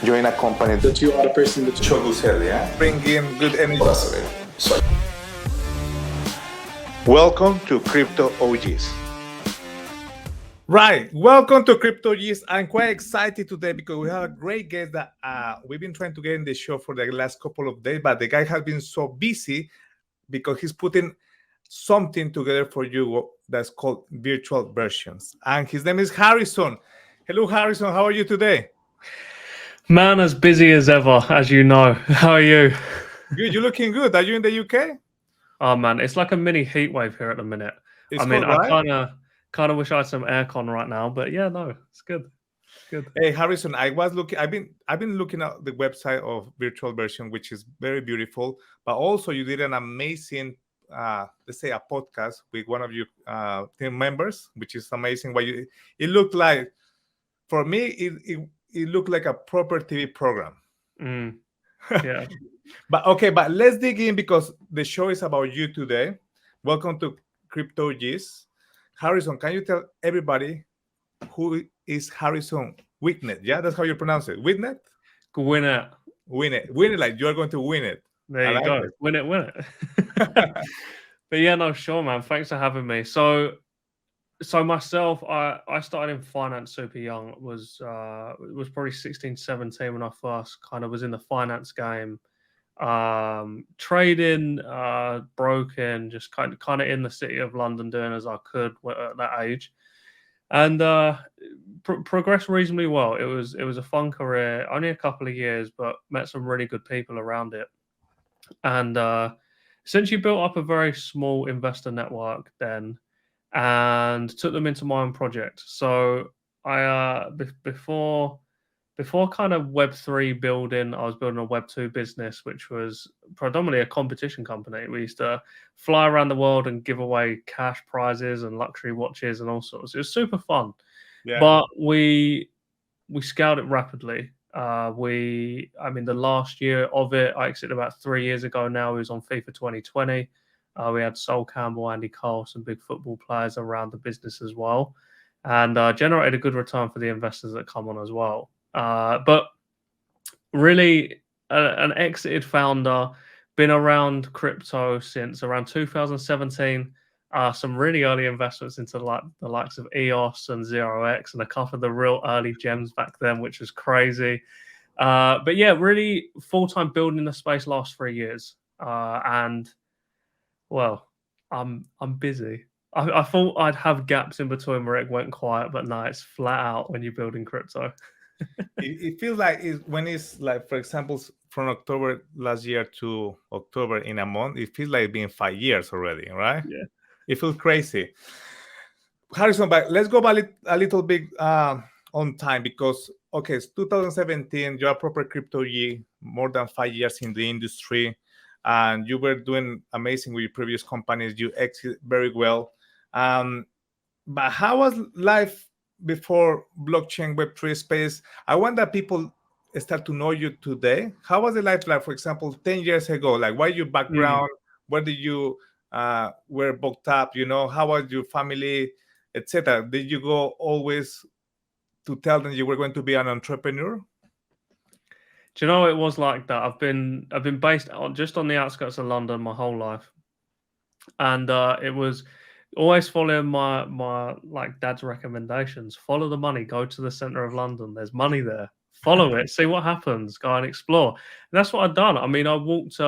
join a company that you are the person that show good sell, yeah? Bring in good energy. Welcome to Crypto OGs. Right, welcome to Crypto OGs. I'm quite excited today because we have a great guest that we've been trying to get in the show for the last couple of days, but the guy has been so busy because he's putting something together for you that's called virtual versions. And his name is Harrison. Hello, Harrison. How are you today? Man, as busy as ever, as you know. How are you? Good. You're looking good. Are you in the UK? Oh man, it's like a mini heat wave here at the minute. It's I mean, cold, right? I kind of wish I had some aircon right now, but yeah, no, it's good. Good. Hey, Harrison, I was looking. I've been looking at the website of virtual version, which is very beautiful. But also, you did an amazing, let's say, a podcast with one of your team members, which is amazing. It looked like, for me, it looked like a proper TV program. Yeah. But let's dig in because the show is about you today. Welcome to Crypto G's. Harrison, can you tell everybody who is Harrison Gwinnett? Yeah, that's how you pronounce it. Gwinnett? Gwinnett. Win it, like you're going to win it. There you go. Win it. But yeah, no, sure, man. Thanks for having me. So myself, I started in finance super young. It was probably 16, 17 when I first kind of was in the finance game. Trading, broking, just kind of in the city of London, doing as I could at that age, and progressed reasonably well. It was a fun career, only a couple of years, but met some really good people around it, and essentially built up a very small investor network then, and took them into my own project. So I before kind of Web3 building, I was building a Web2 business, which was predominantly a competition company. We used to fly around the world and give away cash prizes and luxury watches and all sorts. It was super fun. Yeah. But we scaled it rapidly. The last year of it, I exited about 3 years ago now. We was on FIFA 2020. We had Sol Campbell, Andy Cole, some big football players around the business as well, and generated a good return for the investors that come on as well. But really, an exited founder, been around crypto since around 2017. Some really early investments into the likes of EOS and 0x and a couple of the real early gems back then, which was crazy. But yeah, really full-time building the space last 3 years. And well, I'm busy. I thought I'd have gaps in between where it went quiet, but no, it's flat out when you're building crypto. It feels like when it's like, for example, from October last year to October in a month, it feels like being 5 years already, right? Yeah. It feels crazy. Harrison, but let's go back a little bit on time because, okay, it's 2017, you're a proper crypto G, more than 5 years in the industry, and you were doing amazing with your previous companies. You exit very well. But how was life before blockchain Web3 space? I want that people start to know you today. How was the life like, for example, 10 years ago? Like, what your background? Where did you were booked up? How was your family, etc.? Did you go always to tell them you were going to be an entrepreneur? Do you know it was like that? I've been based just on the outskirts of London my whole life, and it was always following my like dad's recommendations. Follow the money. Go to the center of London. There's money there. Follow it. See what happens. Go and explore. And that's what I've done. I mean, I walked.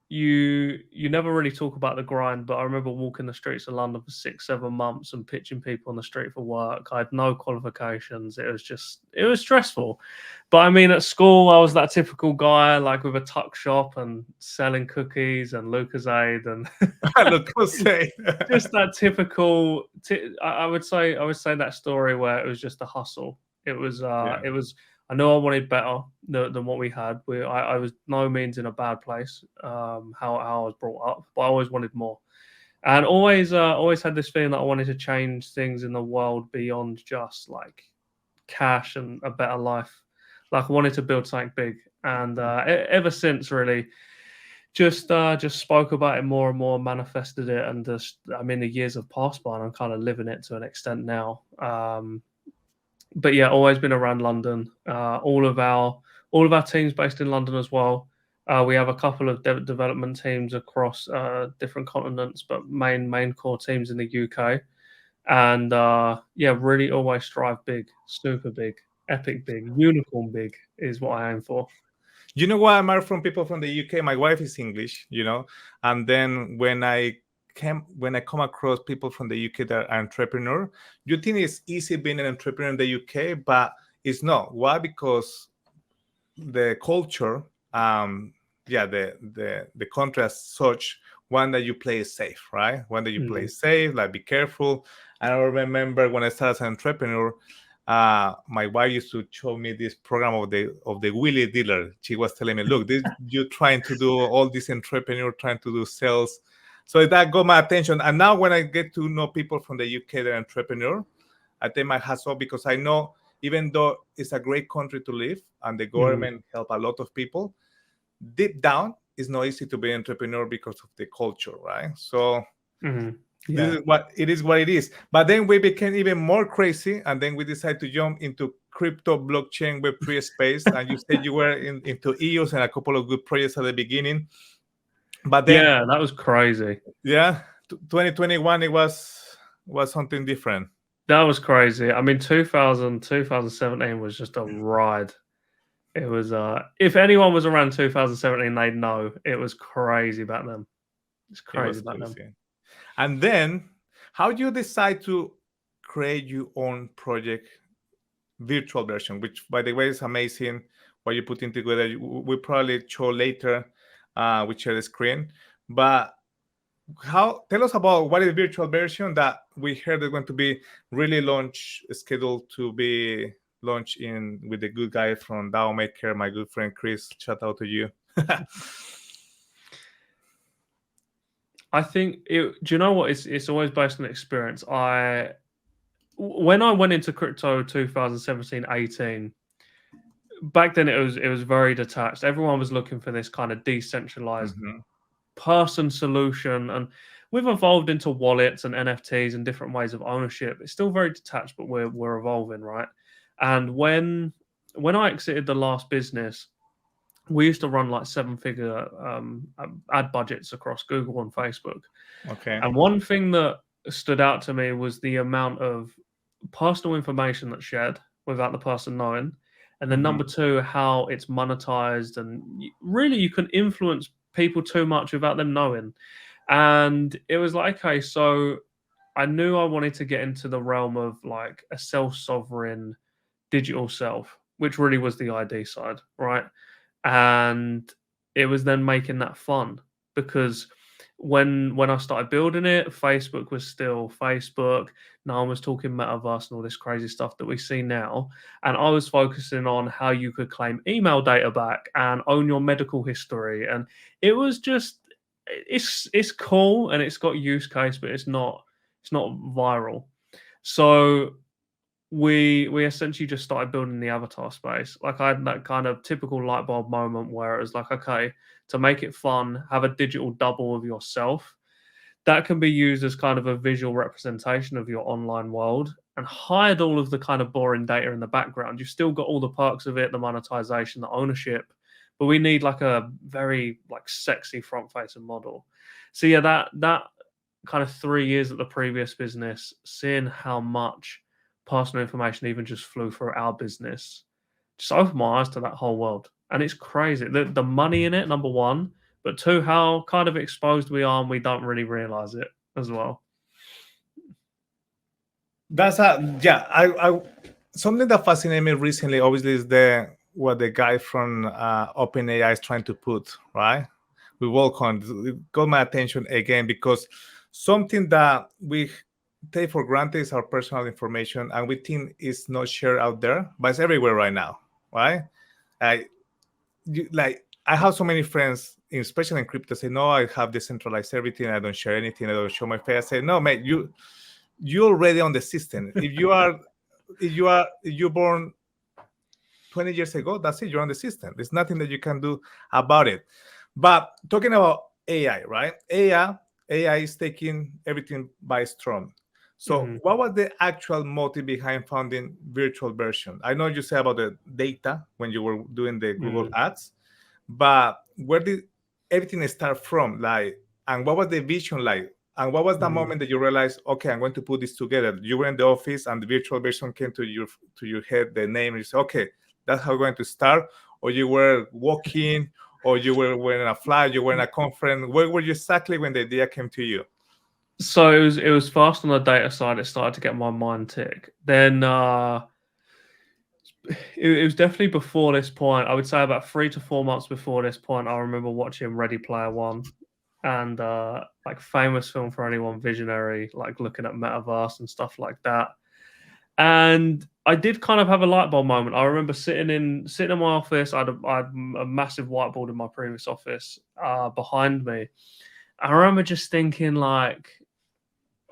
You never really talk about the grind, but I remember walking the streets of London for 6-7 months and pitching people on the street for work. I had no qualifications. It was stressful. But I mean, at school, I was that typical guy, like with a tuck shop and selling cookies and Lucozade and just that typical. I would say that story where it was just a hustle. It was. I know I wanted better than what we had. I was no means in a bad place, how I was brought up, but I always wanted more. And always had this feeling that I wanted to change things in the world beyond just like cash and a better life. Like I wanted to build something big. And ever since really just spoke about it more and more, manifested it. And the years have passed by and I'm kind of living it to an extent now. but yeah, always been around London. All of our teams based in London as well. We have a couple of development teams across different continents, but main core teams in the UK. And yeah, really always strive big, super big, epic big, unicorn big is what I aim for. You know what? I'm out from people from the UK. My wife is English, and then when I come across people from the UK that are entrepreneur, you think it's easy being an entrepreneur in the UK, but it's not. Why? Because the culture, the country as such, one that you play safe, right? One that you play safe, like be careful. And I remember when I started as an entrepreneur, my wife used to show me this program of the wheelie dealer. She was telling me, look, you're trying to do all this entrepreneur, trying to do sales. So that got my attention. And now when I get to know people from the UK that are entrepreneur, I take my hats off, because I know even though it's a great country to live and the government help a lot of people, deep down it's not easy to be an entrepreneur because of the culture, right? So this is what it is. But then we became even more crazy, and then we decided to jump into crypto, blockchain, Web3 space. And you said you were into EOS and a couple of good projects at the beginning. But then, yeah, that was crazy. Yeah, 2021 it was something different. That was crazy. I mean, 2017 was just a ride. It was, if anyone was around 2017, they'd know it was crazy back then. It's crazy back then. And then, how do you decide to create your own project, virtual version, which, by the way, is amazing what you're putting together. We'll probably show later, we share the screen. But tell us about what is virtual version that we heard is going to be really scheduled to be launched with the good guy from DAO Maker, my good friend Chris. Shout out to you. I think do you know what? It's always based on experience. When I went into crypto 2017-18, back then it was very detached. Everyone was looking for this kind of decentralized person solution, and we've evolved into wallets and NFTs and different ways of ownership. It's still very detached, but we're evolving, right? And when I exited the last business, we used to run like 7-figure ad budgets across Google and Facebook. Okay. And one thing that stood out to me was the amount of personal information that's shared without the person knowing. And then number two, how it's monetized, and really you can influence people too much without them knowing. And it was like, okay, so I knew I wanted to get into the realm of like a self-sovereign digital self, which really was the ID side, right? And it was then making that fun, because when I started building it, Facebook was still Facebook. No one was talking metaverse and all this crazy stuff that we see now. And I was focusing on how you could claim email data back and own your medical history. And it was just, it's cool and it's got use case, but it's not viral. So we essentially just started building the avatar space. Like, I had that kind of typical light bulb moment where it was like, okay, to make it fun, have a digital double of yourself that can be used as kind of a visual representation of your online world, and hide all of the kind of boring data in the background. You've still got all the perks of it, the monetization, the ownership, but we need like a very like sexy front facing model. So yeah, that kind of 3 years at the previous business, seeing how much personal information even just flew through our business, just opened my eyes to that whole world. And it's crazy. The money in it, number one, but two, how kind of exposed we are and we don't really realize it as well. That's I something that fascinated me recently, obviously, is what the guy from OpenAI is trying to put, right? We welcome. It got my attention again, because something that we take for granted is our personal information, and we think it's not shared out there, but it's everywhere right now, right? I have so many friends, especially in crypto, say, no, I have decentralized everything. I don't share anything. I don't show my face. I say, no, mate, you're already on the system. If you're born 20 years ago, that's it. You're on the system. There's nothing that you can do about it. But talking about AI, right? AI is taking everything by storm. So what was the actual motive behind founding virtual version? I know you said about the data when you were doing the Google ads, but where did everything start from? Like, and what was the vision like? And what was the moment that you realized, okay, I'm going to put this together? You were in the office and the virtual version came to your head, the name, and you said, okay, that's how we're going to start. Or you were walking, or you were wearing a flight, you were in a conference. Where were you exactly when the idea came to you? So it was fast on the data side. It started to get my mind tick. Then it was definitely before this point. I would say about 3 to 4 months before this point. I remember watching Ready Player One, and like famous film for anyone visionary, like looking at metaverse and stuff like that. And I did kind of have a light bulb moment. I remember sitting in my office. I had a massive whiteboard in my previous office behind me. I remember just thinking, like,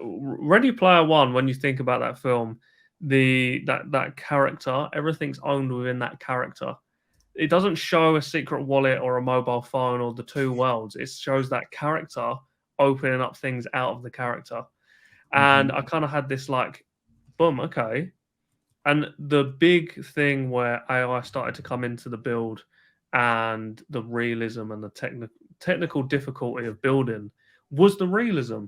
Ready Player One, when you think about that film, that character, everything's owned within that character. It doesn't show a secret wallet or a mobile phone or the two worlds. It shows that character opening up things out of the character. And I kind of had this like, boom, okay. And the big thing where AI started to come into the build and the realism and the technical difficulty of building was the realism.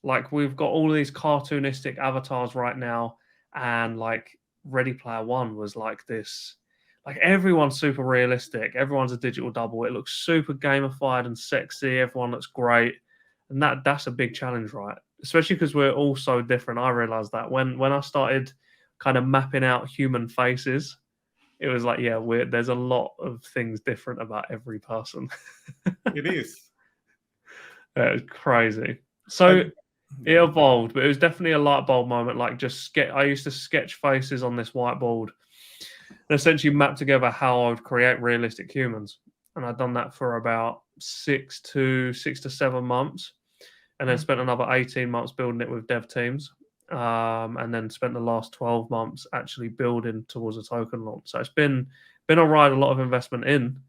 Like, we've got all these cartoonistic avatars right now, and like Ready Player One was like this, like everyone's super realistic, everyone's a digital double, it looks super gamified and sexy, everyone looks great, and that's a big challenge, right? Especially because we're all so different. I realized that when I started kind of mapping out human faces, it was like, yeah, there's a lot of things different about every person. It is. It was crazy. So it evolved, but it was definitely a light bulb moment. Like, I used to sketch faces on this whiteboard and essentially map together how I would create realistic humans. And I'd done that for about 6 to 7 months, and then spent another 18 months building it with dev teams. And then spent the last 12 months actually building towards a token launch. So it's been a ride, a lot of investment in,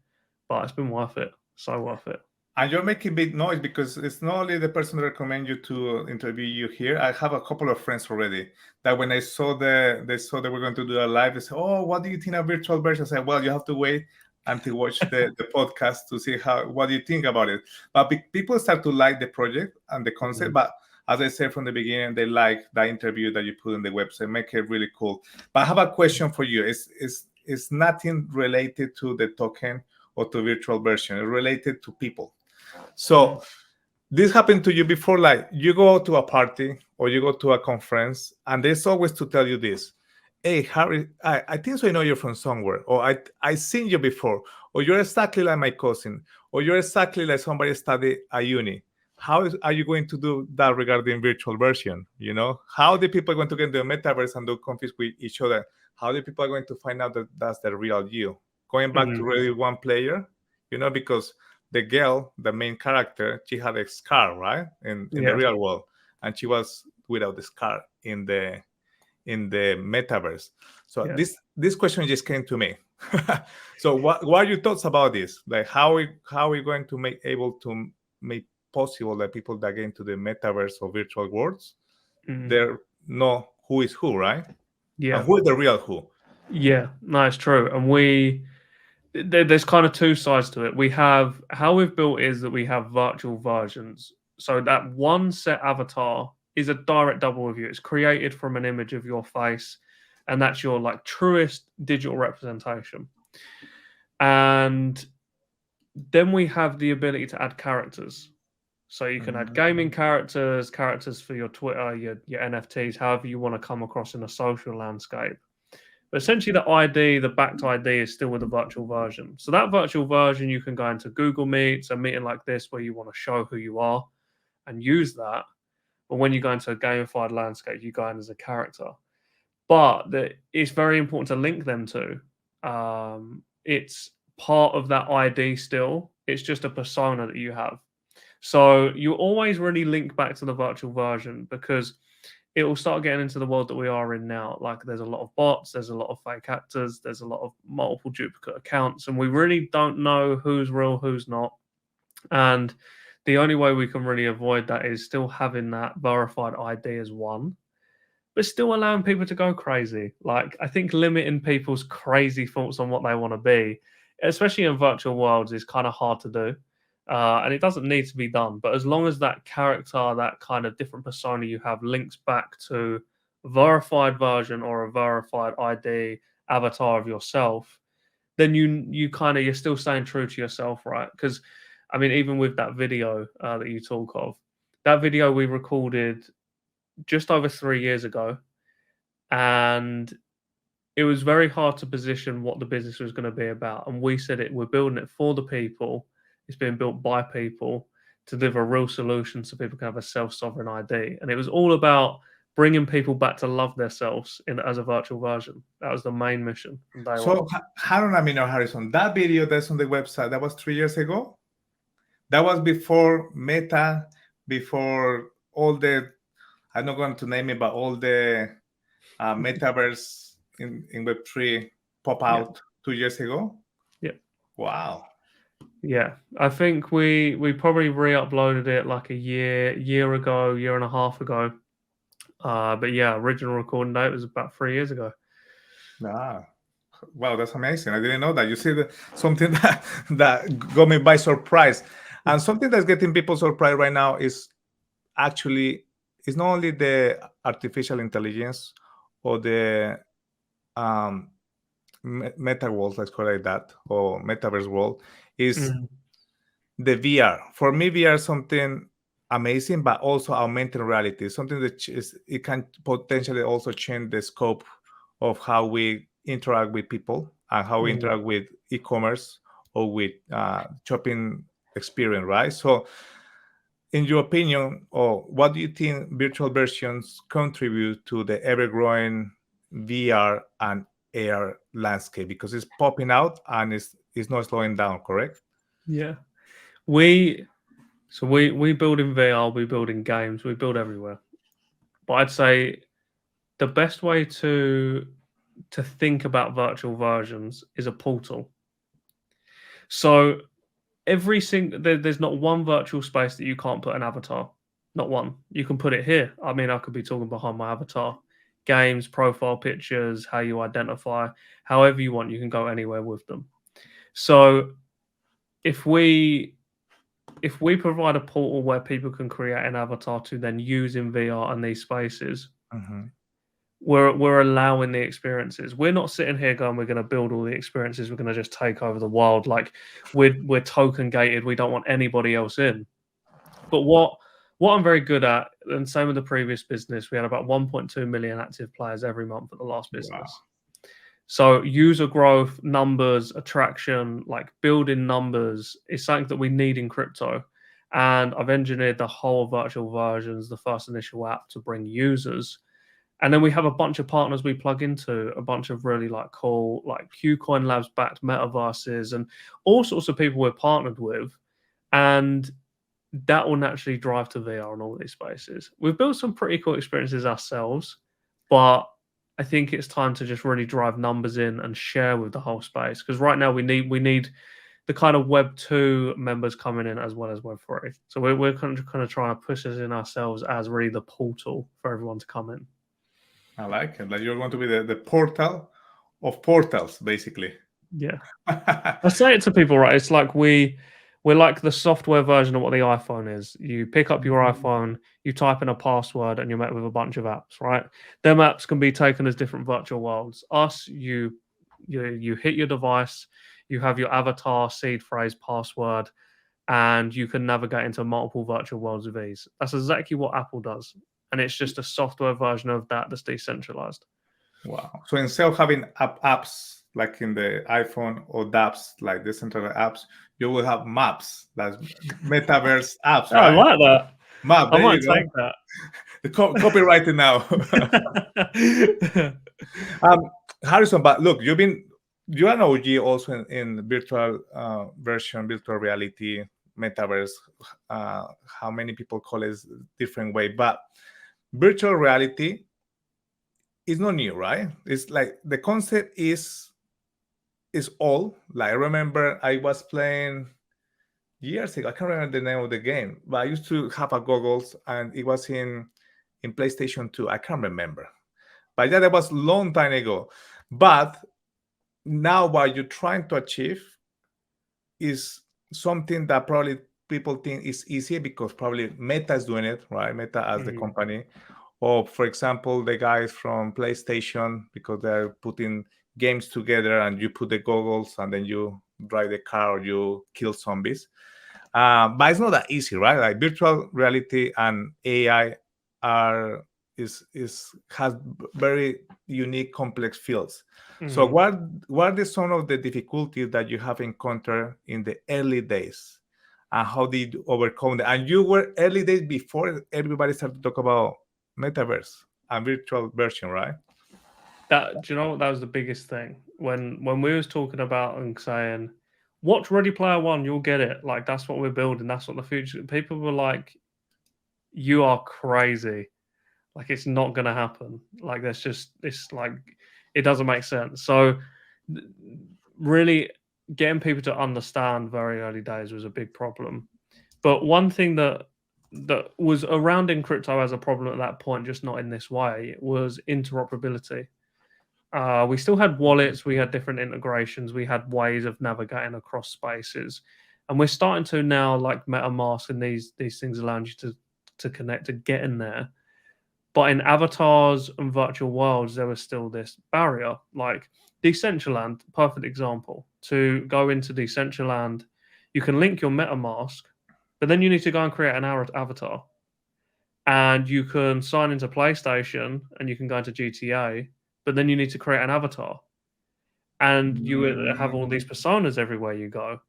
but it's been worth it. So worth it. And you're making big noise because it's not only the person that recommend you to interview you here. I have a couple of friends already that when they saw they saw that we're going to do a live, they said, "Oh, what do you think of virtual version?" I said, "Well, you have to wait until watch the podcast to see what do you think about it." But people start to like the project and the concept. But as I said from the beginning, they like that interview that you put on the website, make it really cool. But I have a question for you. It's nothing related to the token or to virtual version. It's related to people. So this happened to you before, like you go to a party or you go to a conference and there's always to tell you this, hey, Harry, I think so I know you're from somewhere, or I seen you before, or you're exactly like my cousin, or you're exactly like somebody studied at uni. How are you going to do that regarding virtual version? You know, how the people are going to get into the metaverse and do confuse with each other? How the people are going to find out that that's the real you? Going back to really one player, you know, because the girl, the main character, she had a scar, right, in the real world, and she was without the scar in the metaverse. So this question just came to me. So what are your thoughts about this? Like, how are we going to able to make possible that people that get into the metaverse or virtual worlds, they know who is who, right? Yeah. And who is the real who? Yeah, no, it's true. And there's kind of two sides to it. We have, how we've built is that we have virtual versions. So that one set avatar is a direct double of you. It's created from an image of your face, and that's your like truest digital representation. And then we have the ability to add characters. So you can add gaming characters for your Twitter, your NFTs, however you want to come across in a social landscape. But essentially the backed ID is still with the virtual version. So that virtual version, you can go into Google Meets, a meeting like this where you want to show who you are and use that. But when you go into a gamified landscape, you go in as a character. But it's very important to link them to. It's part of that ID still. It's just a persona that you have. So you always really link back to the virtual version, because it will start getting into the world that we are in now. Like, there's a lot of bots, there's a lot of fake actors, there's a lot of multiple duplicate accounts, and we really don't know who's real, who's not. And the only way we can really avoid that is still having that verified ID as one. but still allowing people to go crazy. Like, I think limiting people's crazy thoughts on what they want to be, especially in virtual worlds, is kind of hard to do. And it doesn't need to be done. But as long as that character, that kind of different persona you have, links back to a verified version or a verified ID avatar of yourself, then you're still staying true to yourself, right? Because I mean, even with that video that you talk of, that video we recorded just over 3 years ago, and it was very hard to position what the business was going to be about. And we said we're building it for the people. It's being built by people to deliver a real solution so people can have a self-sovereign ID. And it was all about bringing people back to love themselves as a virtual version. That was the main mission from day one. So, how do I mean, Harrison? That video that's on the website, that was 3 years ago? That was before Meta, before all the, I'm not going to name it, but all the metaverse in Web3 pop out 2 years ago? Yeah. Wow. Yeah, I think we probably re-uploaded it like a year ago, year and a half ago. But yeah, original recording date was about 3 years ago. Ah, wow, that's amazing. I didn't know that. You see, something that got me by surprise. And something that's getting people surprised right now is actually, it's not only the artificial intelligence or the meta world, let's call it that, or metaverse world, is the VR. For me, VR is something amazing, but also augmented reality, something that it can potentially also change the scope of how we interact with people and how we interact with e-commerce or with shopping experience, right? So in your opinion, or what do you think virtual versions contribute to the ever-growing VR and AR landscape? Because it's popping out and it's not slowing down, correct? Yeah. We build in VR, we build in games, we build everywhere. But I'd say the best way to think about virtual versions is a portal. So there's not one virtual space that you can't put an avatar. Not one. You can put it here. I mean, I could be talking behind my avatar. Games, profile pictures, how you identify, however you want, you can go anywhere with them. So if we provide a portal where people can create an avatar to then use in VR and these spaces, we're allowing the experiences. We're not sitting here going, we're going to build all the experiences. We're going to just take over the world. Like we're token gated. We don't want anybody else in. But what I'm very good at, and same with the previous business, we had about 1.2 million active players every month at the last business. Wow. So user growth, numbers, attraction, like building numbers is something that we need in crypto. And I've engineered the whole virtual versions, the first initial app to bring users. And then we have a bunch of partners we plug into, a bunch of really like cool, like Qcoin Labs backed metaverses and all sorts of people we're partnered with. And that will naturally drive to VR in all these spaces. We've built some pretty cool experiences ourselves, but I think it's time to just really drive numbers in and share with the whole space. Because right now we need the kind of Web 2 members coming in as well as Web 3. So we're kind of trying to push this in ourselves as really the portal for everyone to come in. I like it. Like you're going to be the portal of portals, basically. Yeah. I say it to people, right? It's like we're like the software version of what the iPhone is. You pick up your iPhone, you type in a password, and you're met with a bunch of apps, right? Them apps can be taken as different virtual worlds. You hit your device, you have your avatar, seed phrase, password, and you can navigate into multiple virtual worlds with ease. That's exactly what Apple does. And it's just a software version of that that's decentralized. Wow. So instead of having apps like in the iPhone or dApps, like decentralized apps, you will have maps, that's metaverse apps, right? I like that. Map, I might take that. The copyrighted now. Harrison, but look, you're an OG also in virtual version, virtual reality, metaverse, how many people call it different way, but virtual reality is not new, right? It's like the concept is old. Like I remember I was playing years ago. I can't remember the name of the game, but I used to have a goggles and it was in PlayStation 2. I can't remember. But yeah, that was a long time ago. But now what you're trying to achieve is something that probably people think is easier because probably Meta is doing it, right? Meta as the company. Or for example, the guys from PlayStation, because they're putting games together and you put the goggles and then you drive the car or you kill zombies. But it's not that easy, right? Like virtual reality and AI are has very unique, complex fields. So what are some of the difficulties that you have encountered in the early days, and how did you overcome them? And you were early days before everybody started to talk about metaverse and virtual version, right? Do you know what? That was the biggest thing when we was talking about and saying, "Watch Ready Player One, you'll get it." Like that's what we're building. That's what the future. People were like, "You are crazy. Like it's not going to happen. Like it's like it doesn't make sense." So really getting people to understand very early days was a big problem. But one thing that was around in crypto as a problem at that point, just not in this way, was interoperability. We still had wallets, we had different integrations, we had ways of navigating across spaces, and we're starting to now, like MetaMask and these things allowing you to connect to get in there. But in avatars and virtual worlds, there was still this barrier. Like Decentraland, perfect example. To go into Decentraland, you can link your MetaMask, but then you need to go and create an avatar. And you can sign into PlayStation and you can go into GTA, but then you need to create an avatar. And you have all these personas everywhere you go.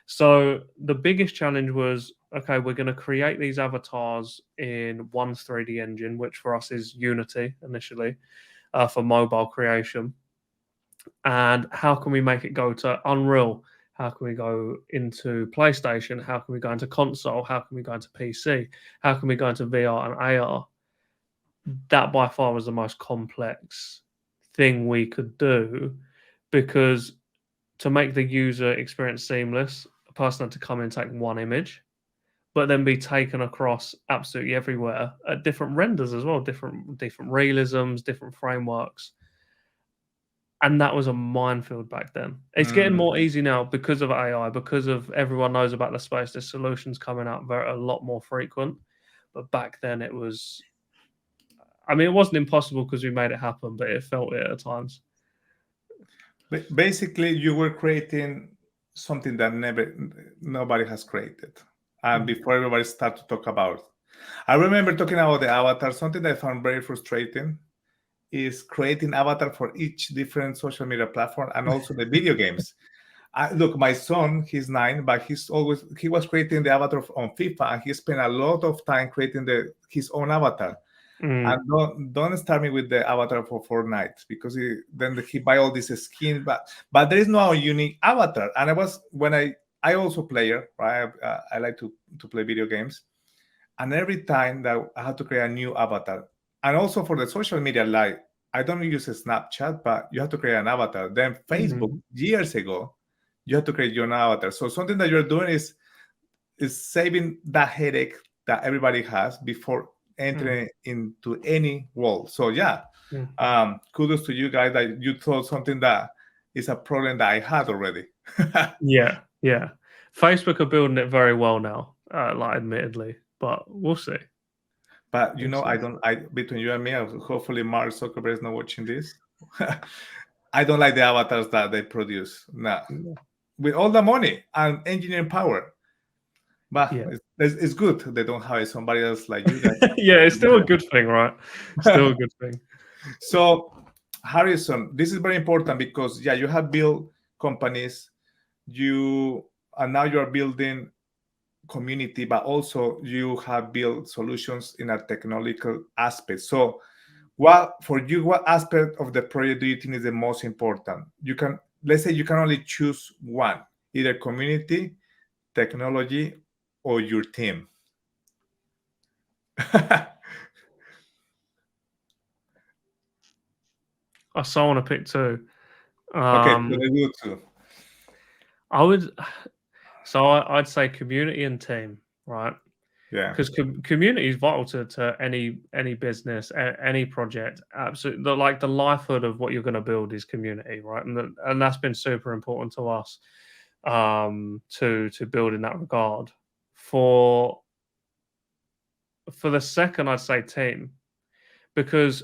So the biggest challenge was, okay, we're going to create these avatars in one's 3D engine, which for us is Unity initially, for mobile creation. And how can we make it go to Unreal? How can we go into PlayStation? How can we go into console? How can we go into PC? How can we go into VR and AR? That by far was the most complex thing we could do, because to make the user experience seamless, a person had to come and take one image, but then be taken across absolutely everywhere at different renders as well, different realisms, different frameworks. And that was a minefield back then. It's getting more easy now because of AI, because of everyone knows about the space. There's solutions coming out a lot more frequent. But back then it was, I mean, it wasn't impossible because we made it happen, but it felt it at times. But basically, you were creating something that nobody has created, and before everybody started to talk about it. I remember talking about the avatar. Something that I found very frustrating is creating avatar for each different social media platform and also the video games. Look, my son, he's 9, but he was creating the avatar on FIFA, and he spent a lot of time creating his own avatar. And don't start me with the avatar for Fortnite, because then he buy all this skin, but there is no unique avatar. And I also player, right? I like to play video games, and every time that I have to create a new avatar, and also for the social media, like I don't use a Snapchat, but you have to create an avatar. Then Facebook, years ago, you have to create your own avatar. So something that you're doing is saving that headache that everybody has before entering into any world. So yeah, kudos to you guys that you thought something that is a problem that I had already. Yeah. Facebook are building it very well now, like admittedly, but we'll see. But between you and me, hopefully Mark Zuckerberg is not watching this. I don't like the avatars that they produce now, with all the money and engineering power. But it's good they don't hire somebody else like you guys. Yeah, it's still a good thing, right? Still a good thing. So, Harrison, this is very important because you have built companies, and now you are building community, but also you have built solutions in a technological aspect. So, what aspect of the project do you think is the most important? Let's say you can only choose one, either community, technology, or your team. I so want to pick two. Okay, so they do too. I'd say community and team, right? Yeah. because community is vital to any business, any project. Absolutely, the livelihood of what you're going to build is community, right? And that's been super important to us, to build in that regard. For the second, I'd say team, because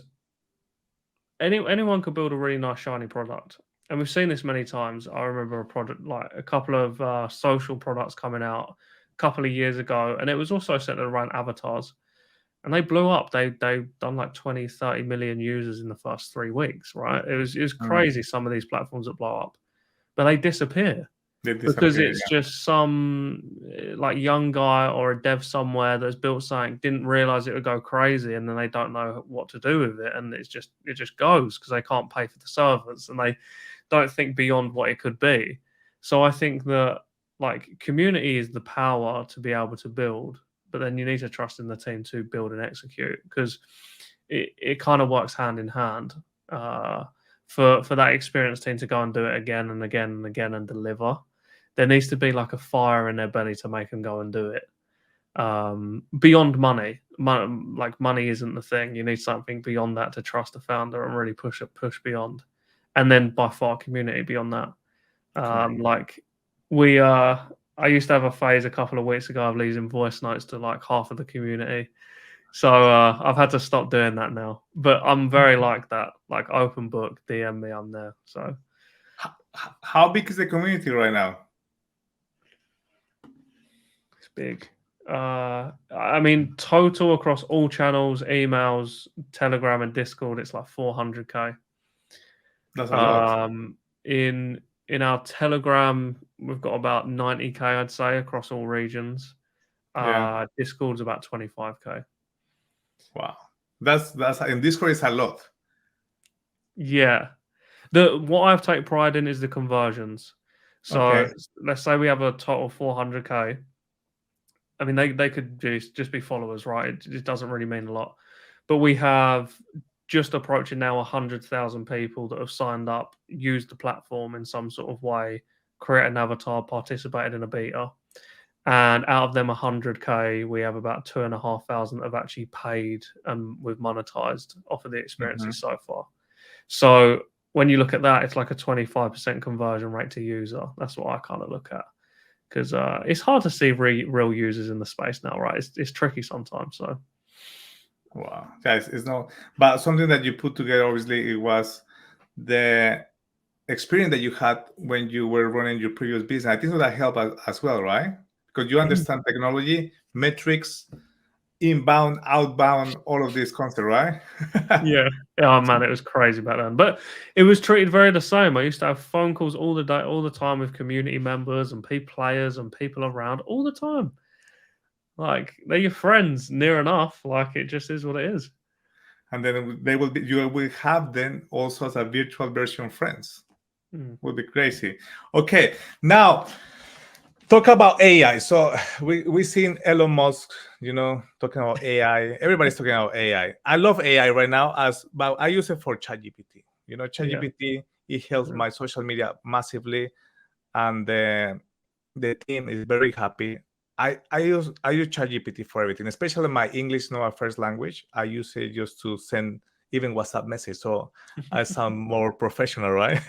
anyone could build a really nice shiny product, and we've seen this many times. I remember a product, like a couple of social products coming out a couple of years ago, and it was also centered around avatars, and they blew up. They've done like 20, 30 million users in the first 3 weeks, right? It was Mm. crazy, some of these platforms that blow up, but they disappear. They Because disappear. it's just some like young guy or a dev somewhere that's built something, didn't realize it would go crazy, and then they don't know what to do with it, and it just goes because they can't pay for the servers and they don't think beyond what it could be. So I think that, like, community is the power to be able to build, but then you need to trust in the team to build and execute, because it kind of works hand in hand. For that experienced team to go and do it again and again and again and deliver, there needs to be like a fire in their belly to make them go and do it. Beyond money, like money isn't the thing. You need something beyond that to trust the founder and really push beyond, and then by far community beyond that. Like I used to have a phase a couple of weeks ago of losing voice notes to like half of the community. So I've had to stop doing that now. But I'm very like that, like open book, DM me, I'm there. So How big is the community right now? it's big. I mean, total across all channels, emails, Telegram, and Discord, it's like 400k. That's a lot. In our Telegram, we've got about 90k, I'd say, across all regions. Yeah. Discord's about 25k. Wow. That's in Discord is a lot. Yeah. What I've taken pride in is the conversions. So Okay. let's say we have a total 400k. I mean, they could just be followers, right? It doesn't really mean a lot. But we have just approaching now 100,000 people that have signed up, used the platform in some sort of way, create an avatar, participated in a beta. And out of them 100k, we have about 2,500 that have actually paid and we've monetized off of the experiences so far. So when you look at that, it's like a 25% conversion rate to user. That's what I kind of look at, because it's hard to see real users in the space now, right? It's tricky sometimes. So wow, guys, it's not. But something that you put together, obviously, it was the experience that you had when you were running your previous business. I think that helped as well, right? Because you understand technology, metrics, inbound, outbound, all of this concept, right? yeah, oh man, it was crazy back then. But it was treated very the same. I used to have phone calls all the day, all the time, with community members and players and people around all the time. Like, they're your friends near enough. Like, it just is what it is. And then you will have them also as a virtual version friends. Would be crazy. Okay, now talk about AI. So we seen Elon Musk, talking about AI. Everybody's talking about AI. I love AI right now, but I use it for ChatGPT. ChatGPT, it helps my social media massively, and the team is very happy. I use ChatGPT for everything, especially my English not a first language. I use it just to send even WhatsApp message, so I sound more professional, right?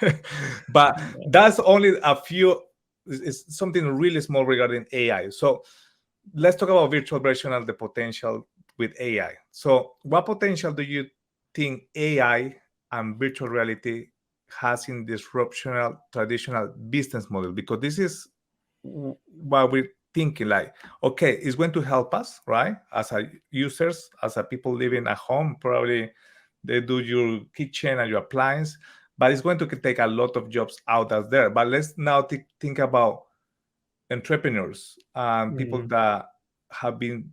But that's only a few. It's something really small regarding AI. So let's talk about virtual version and the potential with AI. So what potential do you think AI and virtual reality has in disruptional traditional business model? Because this is what we're thinking, like, okay, it's going to help us, right? As a users, as a people living at home, probably they do your kitchen and your appliance, but it's going to take a lot of jobs out there. But let's now think about entrepreneurs and people that have been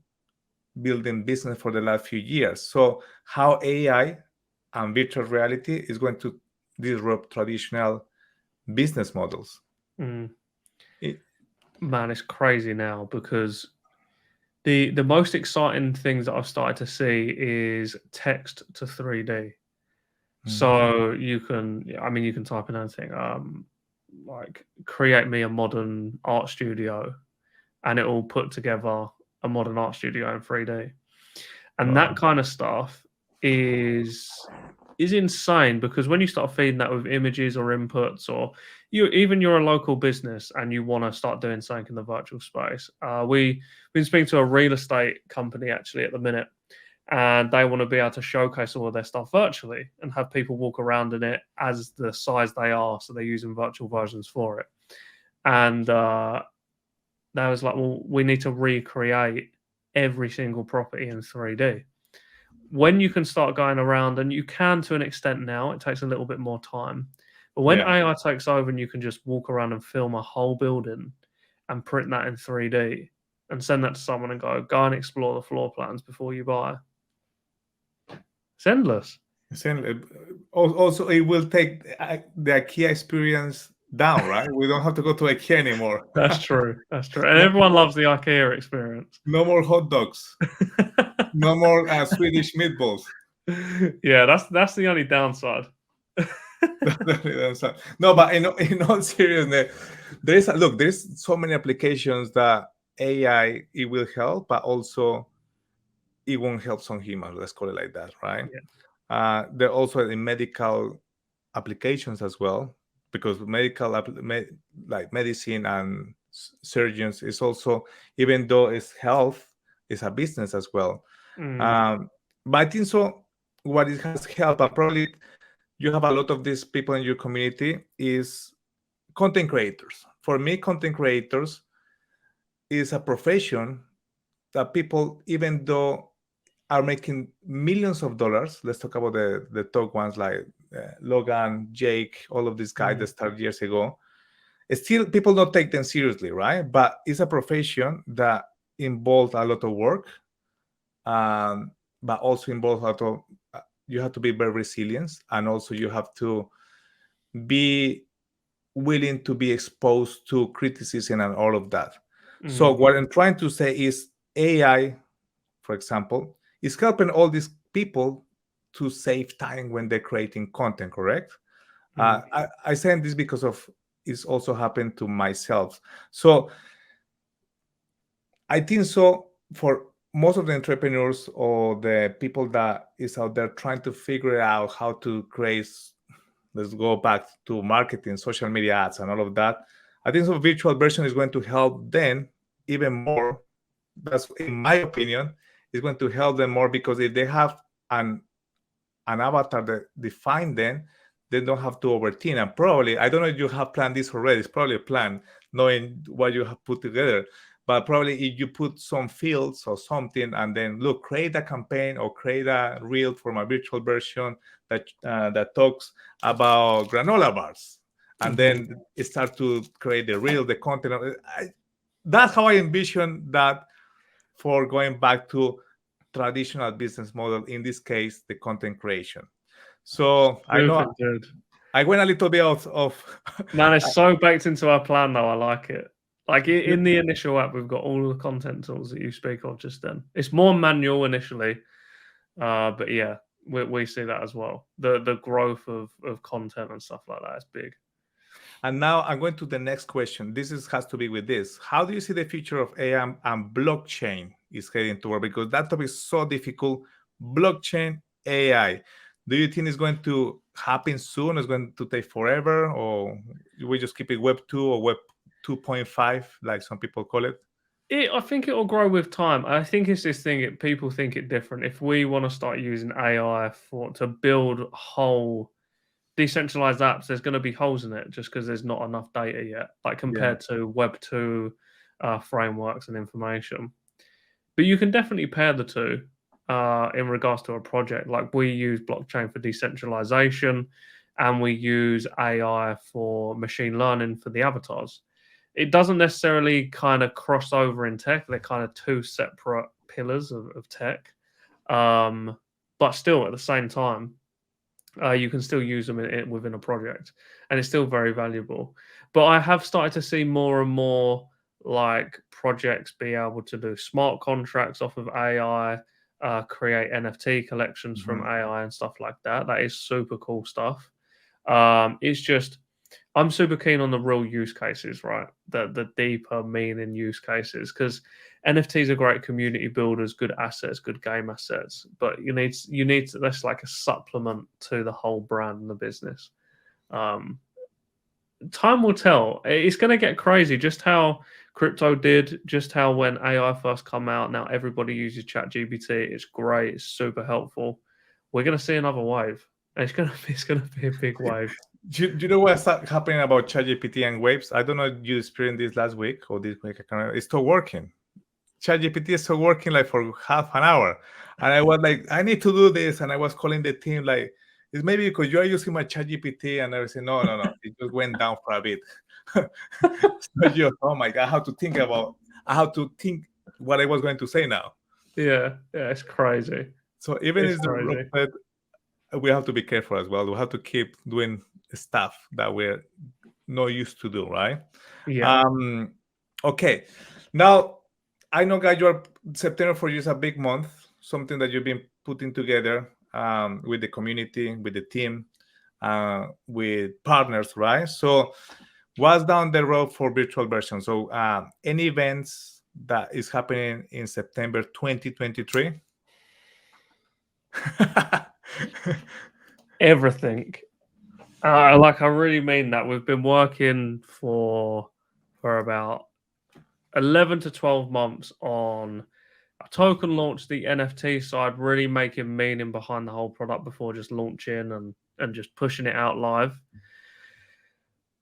building business for the last few years. So how AI and virtual reality is going to disrupt traditional business models. Man, it's crazy now, because the most exciting things that I've started to see is text to 3D. So you can type in anything, like, create me a modern art studio, and it will put together a modern art studio in 3D. And that kind of stuff is insane, because when you start feeding that with images or inputs, or you're a local business and you want to start doing something in the virtual space. We've been speaking to a real estate company actually at the minute, and they want to be able to showcase all of their stuff virtually and have people walk around in it as the size they are. So they're using virtual versions for it. And they was like, well, we need to recreate every single property in 3D. When you can start going around, and you can to an extent now, it takes a little bit more time. But when AI takes over and you can just walk around and film a whole building and print that in 3D and send that to someone and go and explore the floor plans before you buy. It's endless. Also, it will take the IKEA experience down, right? We don't have to go to IKEA anymore. That's true. That's true. And everyone loves the IKEA experience. No more hot dogs. No more Swedish meatballs. Yeah, that's the only downside. No, but in all seriousness, there's so many applications that AI, it will help, but also it won't help some humans. Let's call it like that, right? Yeah. There are also in medical applications as well, because medical like medicine and surgeons is also, even though it's health, it's a business as well. But I think so what it has helped, and probably you have a lot of these people in your community, is content creators. For me, content creators is a profession that people, even though are making millions of dollars, let's talk about the top ones like Logan, Jake, all of these guys that started years ago, still people don't take them seriously, right? But it's a profession that involves a lot of work, but also involves a lot of, you have to be very resilient, and also you have to be willing to be exposed to criticism and all of that. So what I'm trying to say is AI, for example, is helping all these people to save time when they're creating content, correct? I say this because of it's also happened to myself. So I think so for most of the entrepreneurs or the people that is out there trying to figure out how to create, let's go back to marketing, social media ads and all of that, I think so virtual version is going to help them even more. That's, in my opinion, is going to help them more, because if they have an avatar that define them, they don't have to overthink. And probably, I don't know if you have planned this already, it's probably a plan, knowing what you have put together. But probably if you put some fields or something, and then look, create a campaign or create a reel for my virtual version that talks about granola bars, and then start to create the reel, the content. That's how I envision that, for going back to traditional business model, in this case, the content creation. So I know I went a little bit of Man, it's so baked into our plan though. I like it. Like in the initial app, we've got all the content tools that you speak of just then. It's more manual initially, but yeah, we see that as well. The growth of content and stuff like that is big. And now I'm going to the next question. Has to be with this. How do you see the future of AI and blockchain is heading toward? Because that topic is so difficult. Blockchain, AI. Do you think it's going to happen soon? It's going to take forever? Or we just keep it Web 2 or Web 2.5, like some people call it? I think it will grow with time. I think it's this thing, people think it different. If we want to start using AI to build whole decentralized apps, there's going to be holes in it just because there's not enough data yet, like compared to Web 2 frameworks and information. But you can definitely pair the two in regards to a project. Like we use blockchain for decentralization, and we use AI for machine learning for the avatars. It doesn't necessarily kind of cross over in tech. They're kind of two separate pillars of tech. But still, at the same time, you can still use them within a project, and it's still very valuable. But I have started to see more and more like projects be able to do smart contracts off of AI, create NFT collections from AI and stuff like that. That is super cool stuff. It's just, I'm super keen on the real use cases, right? The deeper meaning use cases, because NFTs are great community builders, good assets, good game assets, but you need that's like a supplement to the whole brand and the business. Time will tell. It's going to get crazy. Just how crypto did, just how when AI first come out, now everybody uses ChatGPT. It's great. It's super helpful. We're going to see another wave. It's going to be a big wave. Do you know what's happening about ChatGPT and waves? I don't know if you experienced this last week or this week. I can't remember. It's still working. ChatGPT is still working like for half an hour. And I was like, I need to do this. And I was calling the team like, it's maybe because you are using my ChatGPT. And I was saying, no. It just went down for a bit. So oh my God, I have to think what I was going to say now. Yeah, it's crazy. So even if the we have to be careful as well. We have to keep doing stuff that we're not used to do, right? Yeah. Okay. Now, I know, guys, September for you is a big month, something that you've been putting together with the community, with the team, with partners, right? So what's down the road for virtual version? So any events that is happening in September 2023? Everything. I really mean that. We've been working for about 11 to 12 months on a token launch, the NFT side, really making meaning behind the whole product before just launching and just pushing it out live.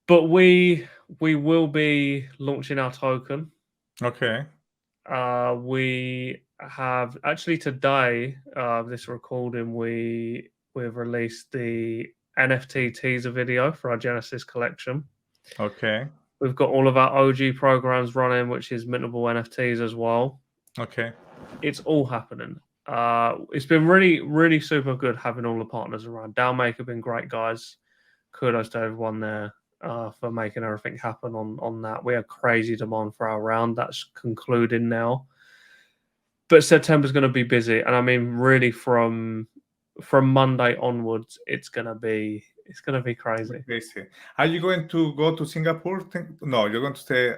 But we will be launching our token. Okay. We have actually today, this recording, we've released the NFT teaser video for our Genesis collection. Okay. We've got all of our OG programs running, which is mintable NFTs as well. Okay. It's all happening. It's been really, really super good having all the partners around. DAOmaker have been great guys. Kudos to everyone there for making everything happen on that. We had crazy demand for our round. That's concluding now. But September's going to be busy. And I mean, really from Monday onwards, it's going to be crazy. Are you going to go to Singapore? No, you're going to stay.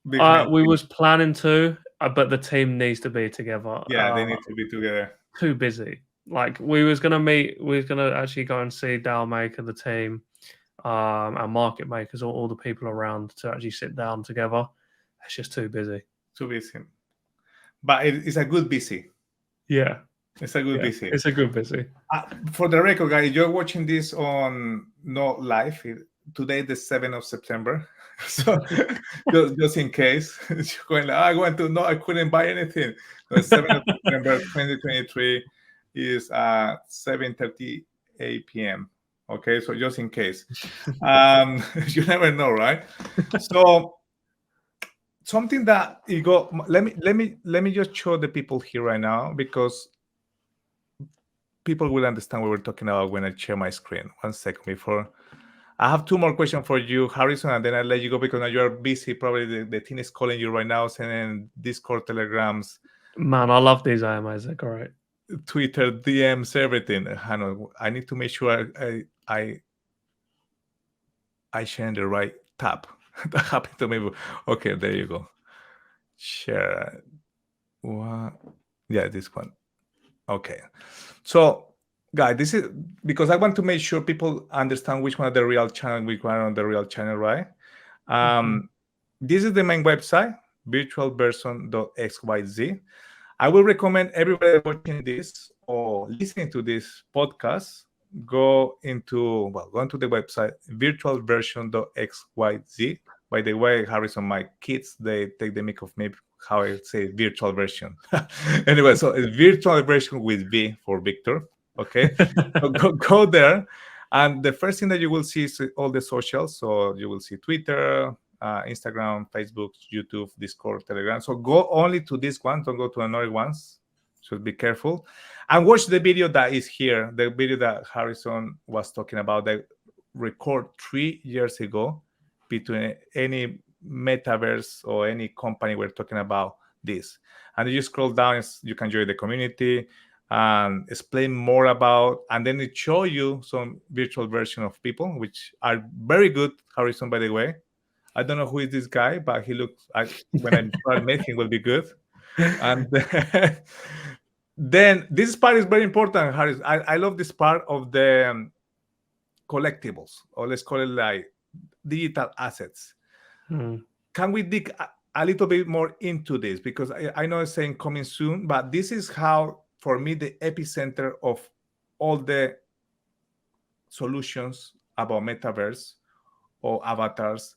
We was planning to, but the team needs to be together. Yeah, they need to be together. Too busy. Like we was gonna actually go and see DAOmaker, the team, our market makers, all the people around to actually sit down together. It's just too busy. Too busy. But it's a good busy. Yeah. It's a good busy. It's a good busy. For the record, guys, you're watching this on not live. Today, the 7th of September. So just in case you're going like, I couldn't buy anything. The 7th of September 2023 is 7:38 p.m. Okay, so just in case. You never know, right? So something that you go, let me just show the people here right now, because people will understand what we're talking about when I share my screen. 1 second before. I have 2 more questions for you, Harrison, and then I'll let you go because now you're busy. Probably the team is calling you right now, sending Discord, Telegrams. Man, I love these AMAs. They're great. Twitter, DMs, everything. I need to make sure I share in the right tab. That happened to me. Okay, there you go. Share. What? Yeah, this one. Okay. So, guys, this is because I want to make sure people understand which one of the real channel, which one on the real channel, right? This is the main website, virtualversion.xyz. I will recommend everybody watching this or listening to this podcast go into the website virtualversion.xyz. By the way, Harrison, my kids, they take the mic of me how I say virtual version. Anyway, so it's virtual version with V for Victor. Okay, so go there, and the first thing that you will see is all the socials. So you will see Twitter, Instagram, Facebook, YouTube, Discord, Telegram. So go only to this one. Don't go to another ones. So be careful and watch the video that is here. The video that Harrison was talking about, that record 3 years ago between any metaverse or any company we're talking about this. And you scroll down, you can join the community and explain more about, and then it show you some virtual version of people which are very good. Harrison, by the way, I don't know who is this guy, but he looks, when I met him, will be good. And then this part is very important, Harris. I love this part of the collectibles, or let's call it like digital assets. Hmm. Can we dig a little bit more into this? Because I know it's saying coming soon, but this is how, for me, the epicenter of all the solutions about metaverse or avatars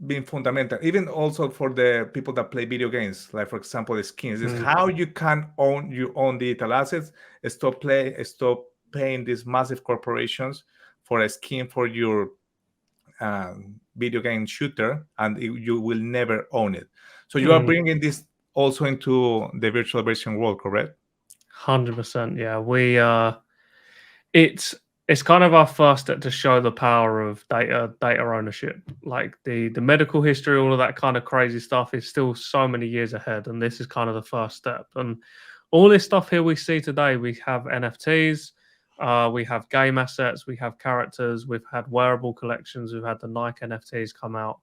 being fundamental, even also for the people that play video games, like for example the skins, is how you can own your own digital assets, stop paying these massive corporations for a skin for your video game shooter, and you will never own it. So you are bringing this also into the virtual version world, correct? 100%. Yeah, we it's kind of our first step to show the power of data ownership. Like the medical history, all of that kind of crazy stuff is still so many years ahead, and this is kind of the first step. And all this stuff here we see today, we have NFTs, we have game assets, we have characters, we've had wearable collections, we've had the Nike NFTs come out,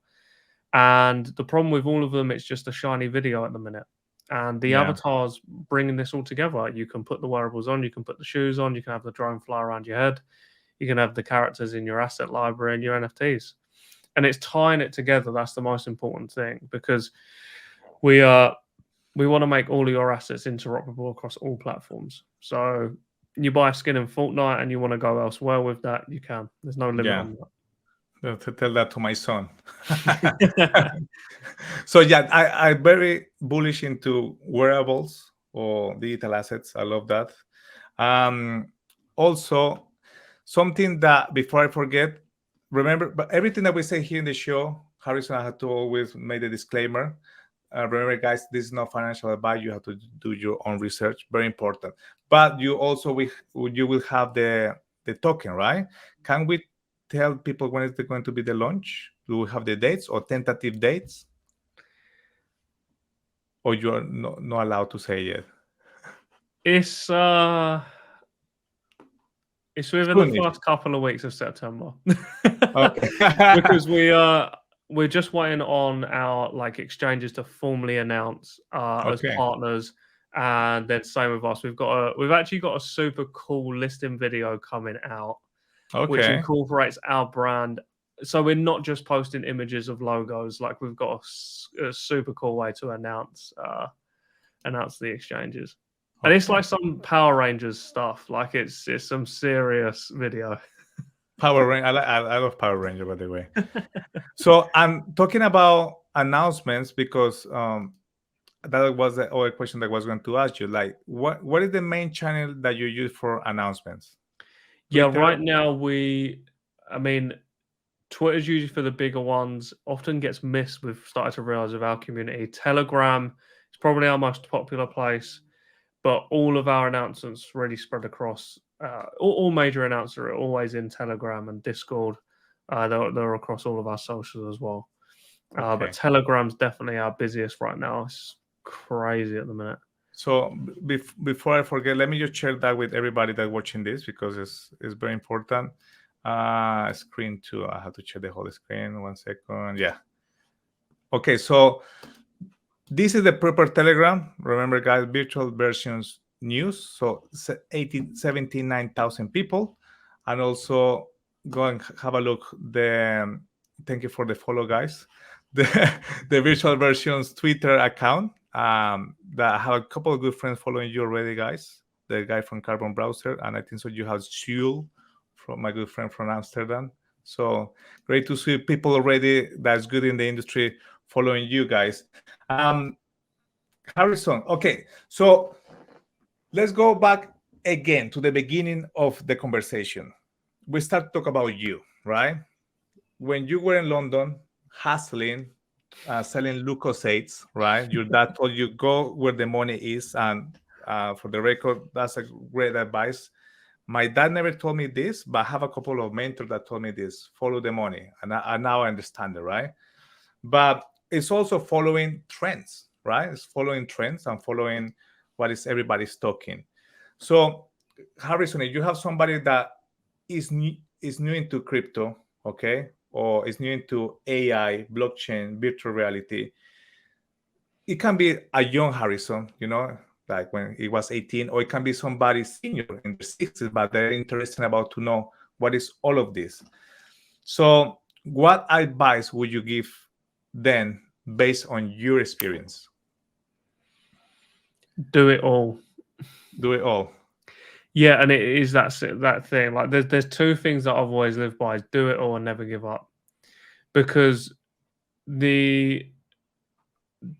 and the problem with all of them, it's just a shiny video at the minute. And the avatars bringing this all together. You can put the wearables on, you can put the shoes on, you can have the drone fly around your head, you can have the characters in your asset library and your NFTs. And it's tying it together. That's the most important thing, because we want to make all of your assets interoperable across all platforms. So you buy a skin in Fortnite and you want to go elsewhere with that, you can. There's no limit on that. To tell that to my son. So yeah, I'm very bullish into wearables or digital assets. I love that. Also, something that, before I forget, remember, but everything that we say here in the show, Harrison, I had to always make a disclaimer. Remember, guys, this is not financial advice. You have to do your own research. Very important. But you also you will have the token, right? Can we tell people when is going to be the launch? Do we have the dates or tentative dates? Or you are not allowed to say yet? It's within the first couple of weeks of September. Okay. Because we're just waiting on our like exchanges to formally announce as partners, and then same with us. We've actually got a super cool listing video coming out, which incorporates our brand. So we're not just posting images of logos. Like, we've got a super cool way to announce the exchanges. And it's like some Power Rangers stuff. Like, it's some serious video. Power Ranger. I love Power Ranger, by the way. So I'm talking about announcements because that was the other question that I was going to ask you. Like, what is the main channel that you use for announcements? Twitter? Yeah, right now Twitter's usually for the bigger ones. Often gets missed. We've started to realize with our community. Telegram is probably our most popular place. But all of our announcements really spread across. All major announcements are always in Telegram and Discord. They're across all of our socials as well. But Telegram's definitely our busiest right now. It's crazy at the minute. So before I forget, let me just share that with everybody that's watching this, because it's very important. Screen 2. I have to check the whole screen. 1 second. Yeah. Okay, so this is the proper Telegram. Remember, guys, virtual versions news. So 79,000 people. And also go and have a look. Thank you for the follow, guys. The virtual versions Twitter account. That I have a couple of good friends following you already, guys. The guy from Carbon Browser, and I think so you have Jules, from my good friend from Amsterdam. So great to see people already that's good in the industry following you guys. Harrison, okay, so let's go back again to the beginning of the conversation. We start to talk about you, right? When you were in London, hustling, selling Lucozades, right? Your dad told you go where the money is, and for the record, that's a great advice. My dad never told me this, but I have a couple of mentors that told me this: follow the money, and now I understand it, right? But it's also following trends, right? It's following trends and following what is everybody's talking. So, Harrison, if you have somebody that is new into crypto, okay, or is new into AI, blockchain, virtual reality, it can be a young Harrison, like when he was 18, or it can be somebody senior in their 60s, but they're interested about to know what is all of this. So what advice would you give then based on your experience? Do it all. Do it all. Yeah, and it is that thing. Like there's two things that I've always lived by: is do it all and never give up. Because the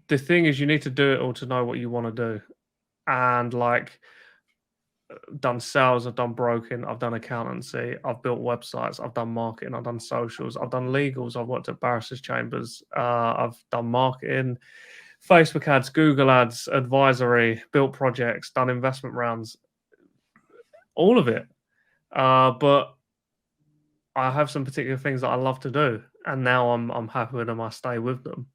thing is, you need to do it all to know what you want to do. And like, I've done sales, I've done broking, I've done accountancy, I've built websites, I've done marketing, I've done socials, I've done legals, I've worked at barristers' chambers, I've done marketing, Facebook ads, Google ads, advisory, built projects, done investment rounds, all of it. But I have some particular things that I love to do, and now I'm happy with them. I stay with them,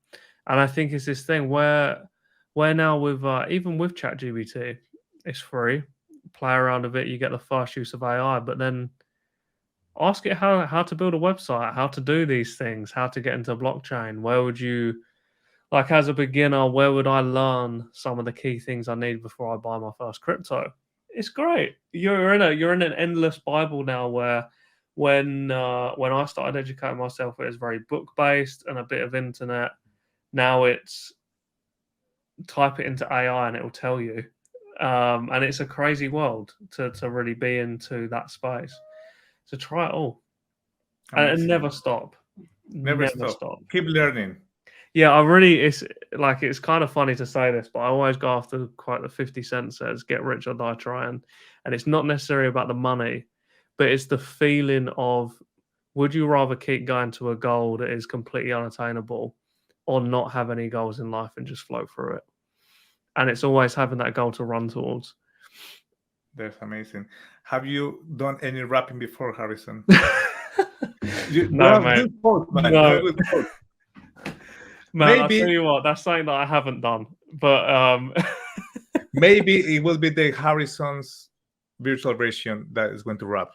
and I think it's this thing where now with even with ChatGPT, it's free. Play around with it, you get the first use of AI, but then ask it how to build a website, how to do these things, how to get into blockchain. Where would you, like as a beginner, where would I learn some of the key things I need before I buy my first crypto? It's great. You're in an endless Bible now where when I started educating myself, it was very book based and a bit of internet. Now it's type it into AI and it will tell you. And it's a crazy world to really be into that space. So try it all. And never stop. Never stop. Keep learning. Yeah, it's kind of funny to say this, but I always go after the quote that 50 Cent says, get rich or die trying. And it's not necessarily about the money, but it's the feeling of, would you rather keep going to a goal that is completely unattainable or not have any goals in life and just float through it? And it's always having that goal to run towards. That's amazing. Have you done any rapping before, Harrison? No, man. No. Man, Maybe, I'll tell you what, that's something that I haven't done. But maybe it will be the Harrison's virtual version that is going to rap.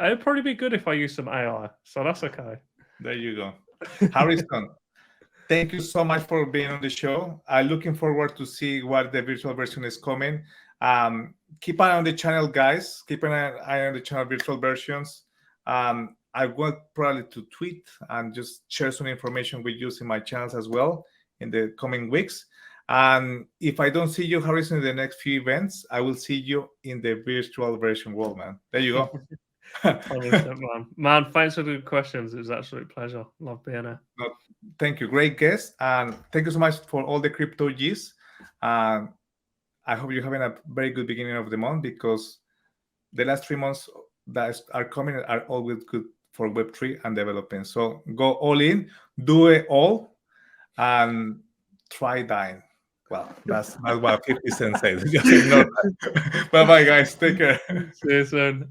It'd probably be good if I use some AI, so that's okay. There you go. Harrison, thank you so much for being on the show. I'm looking forward to see what the virtual version is coming. Keep an eye on the channel, guys. Keep an eye on the channel virtual versions. I want probably to tweet and just share some information with you in my channels as well in the coming weeks. And if I don't see you, Harrison, in the next few events, I will see you in the virtual version world, man. There you go. 100%, man, thanks for the good questions. It was an absolute pleasure. Love being here. No, thank you. Great guest. And thank you so much for all the crypto G's. I hope you're having a very good beginning of the month, because the last 3 months that are coming are always good for Web3 and development. So go all in, do it all, and try dying. Well, that's what 50 Cent says. Just ignore that. Bye-bye, guys. Take care. See you soon.